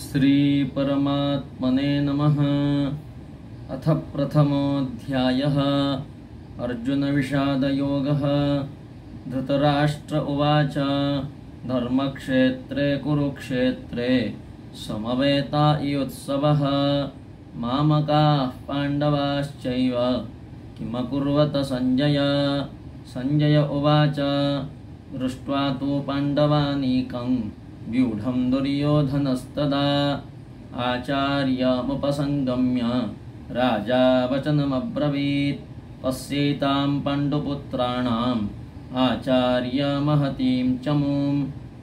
श्रीपरमात्मने नमः। अथ प्रथमोऽध्यायः। अर्जुनविषादयोगः। धृतराष्ट्र उवाच धर्मक्षेत्रे कुरुक्षेत्रे समवेतायुत्सवः मामकाः पाण्डवाश्चैव किमकुर्वत सञ्जय। सञ्जय उवाच दृष्ट्वा तु पाण्डवानीकं व्यूढं दुर्योधनस्तदा आचार्यमुपसंगम्य राजा वचनमब्रवीत् पश्येतां पाण्डुपुत्राणाम् आचार्यमहतीं चमूं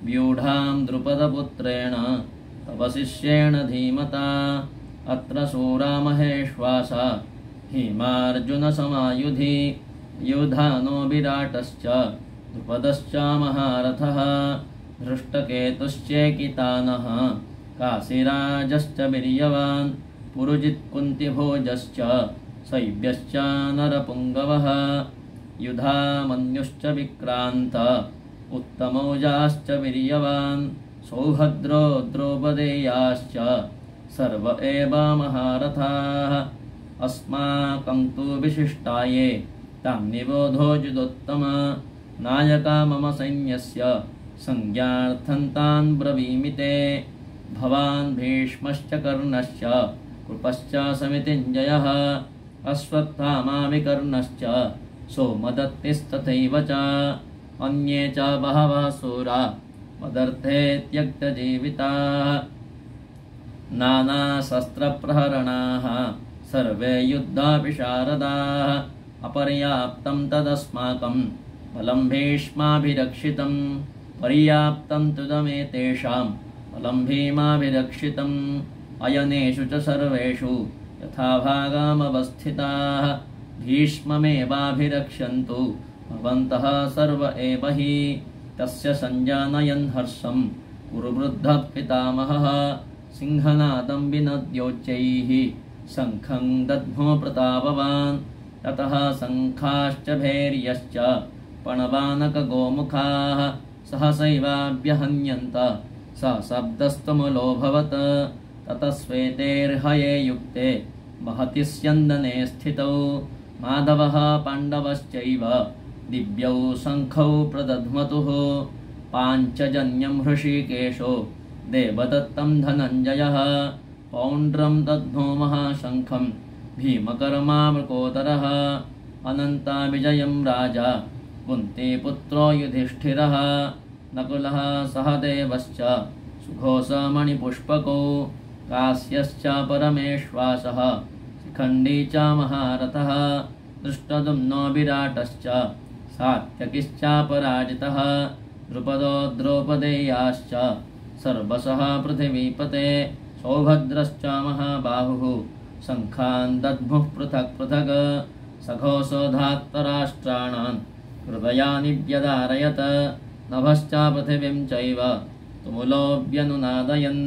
व्यूढां द्रुपदपुत्रेण तव शिष्येण धीमता अत्र शूरामहेश्वासा भीमार्जुनसमायुधि युधानो विराटश्च द्रुपदश्च महारथः धृष्टकेतुश्चेकितानः काशीराजश्च वीर्यवान् पुरुजित्कुन्तिभोजश्च शैब्यश्च नरपुङ्गवः युधामन्युश्च विक्रान्त उत्तमौजाश्च वीर्यवान् सौभद्रो द्रौपदेयाश्च सर्व एव महारथाः अस्माकं तु विशिष्टाये तां निबोधोजुदोत्तम नायका मम सैन्यस्य संज्ञार्थं तान् ब्रवीमि ते भवान् भीष्मश्च कर्णश्च कृपश्च समितिञ्जयः अश्वत्थामा विकर्णश्च सोमदत्तिस्तथैव च अन्ये च बहवः शूरा मदर्थे त्यक्तजीविताः नानाशस्त्रप्रहरणाः सर्वे युद्धाविशारदाः अपर्याप्तं तदस्माकं बलं भीष्माभिरक्षितं पर्याप्तं तुदमेतेषां बलं भीमाभिरक्षितम् अयनेषु च सर्वेषु यथाभागमवस्थिताः भीष्ममेवाभिरक्षन्तु भवन्तः सर्व एव हि तस्य सञ्जानयन् हर्षं कुरुवृद्धः पितामहः सिंहनादं विनद्योच्चैः शङ्खं दद्मो प्रतापवान् ततः शङ्खाश्च भैर्यश्च पणवानकगोमुखाः सहसैवाभ्यहन्यन्त स शब्दस्तमुलोऽभवत् ततः श्वेतेर्हये युक्ते महति स्यन्दने स्थितौ माधवः पाण्डवश्चैव दिव्यौ शङ्खौ प्रदध्मतुः पाञ्चजन्यं हृषीकेशो देवदत्तं धनञ्जयः पौण्ड्रं दध्नो महाशङ्खं भीमकर्मामृकोदरः अनन्ताविजयं राजा कुन्तीपुत्रो युधिष्ठिरः नकुलः सहदेवश्च सुघोषमणिपुष्पकौ कास्यश्च परमेश्वासः शिखण्डी च महारथः दृष्टद्युम्नो विराटश्च सात्यकिश्च पराजितः द्रुपदो द्रौपदेयाश्च सर्वशः पृथिवीपते सौभद्रश्च महाबाहुः शङ्खान् दद्मुः पृथक् पृथक् सघोषोधात्तराष्ट्राणां हृदयानि व्यदारयत् नभश्च पृथिवीं चैव तुमुलोऽभ्यनुनादयन्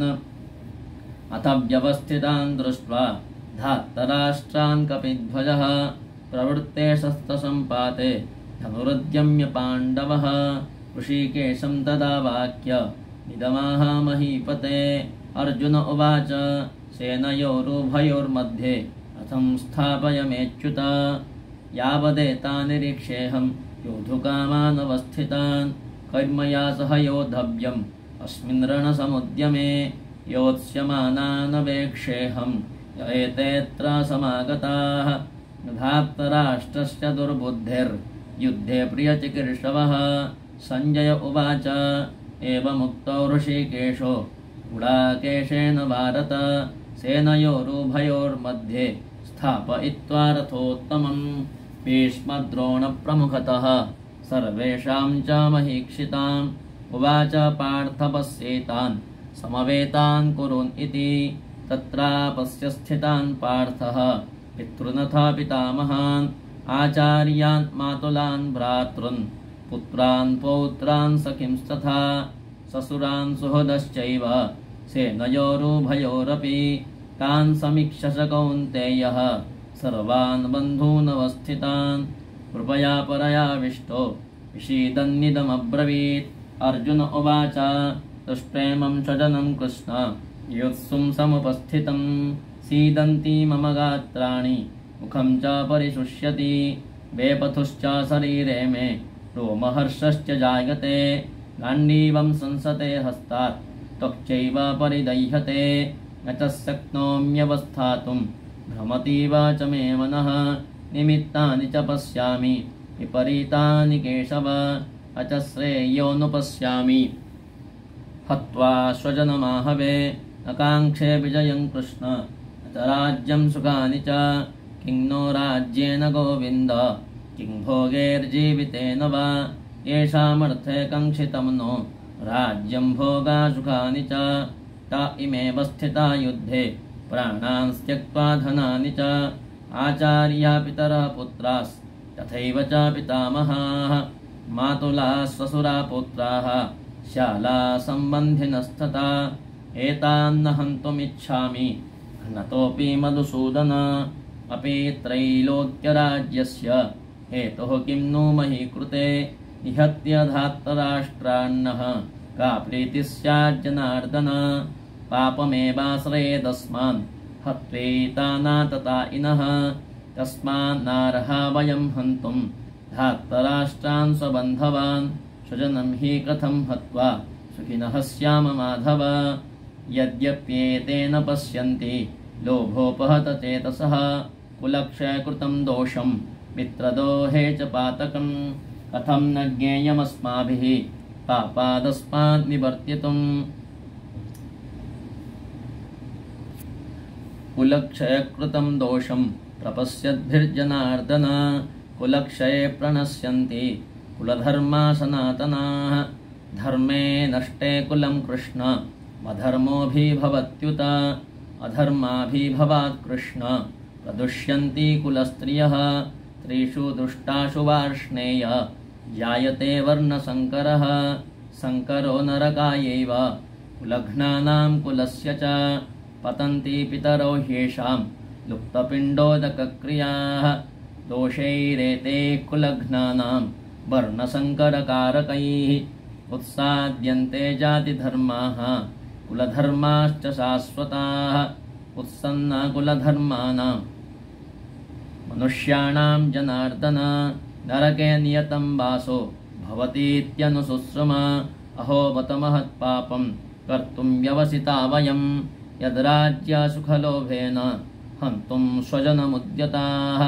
अथ व्यवस्थितान् दृष्ट्वा धात्तराष्ट्रान् कपिध्वजः प्रवृत्ते शस्त्रसम्पाते धनुरुद्यम्य पाण्डवः ऋषिकेशं तदा वाक्य इदमाह महीपते अर्जुन उवाच सेनयोरुभयोर्मध्ये रथं स्थापयमेच्युत यावदेतान्निरीक्षेऽहं योद्धुकामानवस्थितान् कैर्मया सह योद्धव्यम् अस्मिन् रणसमुद्यमे योत्स्यमानानवेक्षेऽहं य एतेऽत्र समागताः धात्तराष्ट्रस्य दुर्बुद्धिर्युद्धे प्रियचिकीर्षवः सञ्जय उवाच एवमुक्तो ऋषिकेशो गुडाकेशेन भारत सेनयोरुभयोर्मध्ये स्थापयित्वा रथोत्तमं भीष्मद्रोणप्रमुखतः सर्वेषां च महीक्षिताम् उवाच पार्थ पश्येतान् समवेतान् कुरुन् इति तत्रापश्य स्थितान् पार्थः पितृनथा पितामहान् आचार्यान् मातुलान् भ्रातॄन् पुत्रान् पौत्रान् सखींस्तथा ससुरान् सुहृदश्चैव सेनयोरुभयोरपि तान् समीक्ष्य कौन्तेयः सर्वान् बन्धूनवस्थितान् कृपया परयाविष्टो विषीदन्निदमब्रवीत् अर्जुन उवाच तुष्टेमं स्वजनं कृष्ण युत्सुं समुपस्थितं सीदन्ति मम गात्राणि मुखं च परिशुष्यति वेपथुश्च शरीरे मे रोमहर्षश्च जायते गाण्डीवं संसते हस्तात् त्वक्चैव परिदह्यते न च शक्नोम्यवस्थातुं भ्रमतीव च मे मनः निमित्तानि च पश्यामि विपरीतानि केशव अच श्रेयोऽनुपश्यामि हत्वा स्वजनमाहवे न काङ्क्षे विजयं कृष्ण न च राज्यं सुखानि च किं नो राज्येन गोविन्द किं भोगैर्जीवितेन वा येषामर्थे काङ्क्षितं नो राज्यं भोगासुखानि च त इमेव स्थिता युद्धे प्राणान् त्यक्त्वा धनानि च आचार्या पितरः पुत्रास्तथैव च पितामहाः मातुलाः स्वसुरा पुत्राः शाला सम्बन्धिनस्तथा एतान्न हन्तुमिच्छामि घ्नतोऽपि मधुसूदन अपि त्रैलोक्यराज्यस्य हेतुः किं नु मही कृते निहत्य धार्तराष्ट्रान्नः का प्रीतिः स्यात् जनार्दन पापमेवाश्रयेदस्मान् हत्वेतानातता इनः तस्मान्नार्हा वयं हन्तुं धार्तराष्ट्रान् स्वबन्धवान् स्वजनं हि कथं हत्वा सुखिनः स्याम माधव यद्यप्येतेन पश्यन्ति लोभोपहत चेतसः कुलक्षयकृतं दोषं मित्रदोहे च पातकं कथं न ज्ञेयमस्माभिः पापादस्मात् निवर्तितुम् कुलक्षयकृतं दोषं प्रपश्यद्भिर्जनार्दन कुलक्षये प्रणश्यन्ति कुलधर्मा सनातनाः धर्मे नष्टे कुलं कृष्ण अधर्मोऽभिभवत्युत अधर्माभिभवात् कृष्ण प्रदुष्यन्ति कुलस्त्रियः त्रिषु दुष्टासु वार्ष्णेय जायते वर्णसङ्करः सङ्करो नरकायैव कुलघ्नानां कुलस्य च पतन्ति पितरो ह्येषां लुप्तपिण्डोदकक्रियाः दोषैरेते कुलघ्नानां वर्णसङ्करकारकैः उत्साद्यन्ते जातिधर्माः कुलधर्माश्च शाश्वताः उत्सन्ना कुलधर्माणां मनुष्याणां जनार्दन नरके नियतं वासो भवतीत्यनुशुश्रुम अहो बत महत्पापं कर्तुं व्यवसिता वयं यद्राज्यसुखलोभेन हन्तुं स्वजनमुद्यताः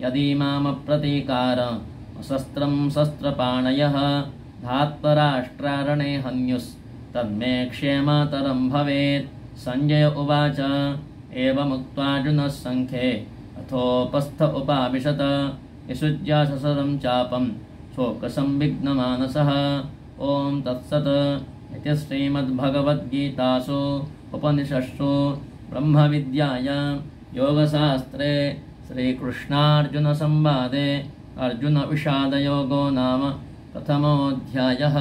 यदीमामप्रतीकार शस्त्रं शस्त्रपाणयः धात्तराष्ट्रारणे हन्युस्तन्मे क्षेमतरं भवेत् सञ्जय उवाच एवमुक्त्वार्जुनः सङ्ख्ये अथोपस्थ उपाविशत विसृज्य ससरं चापं शोकसंविघ्नमानसः ॐ तत्सत् इति श्रीमद्भगवद्गीतासु उपनिषत्सु ब्रह्मविद्यायां योगशास्त्रे श्रीकृष्णार्जुनसंवादे अर्जुनविषादयोगो नाम प्रथमोऽध्यायः।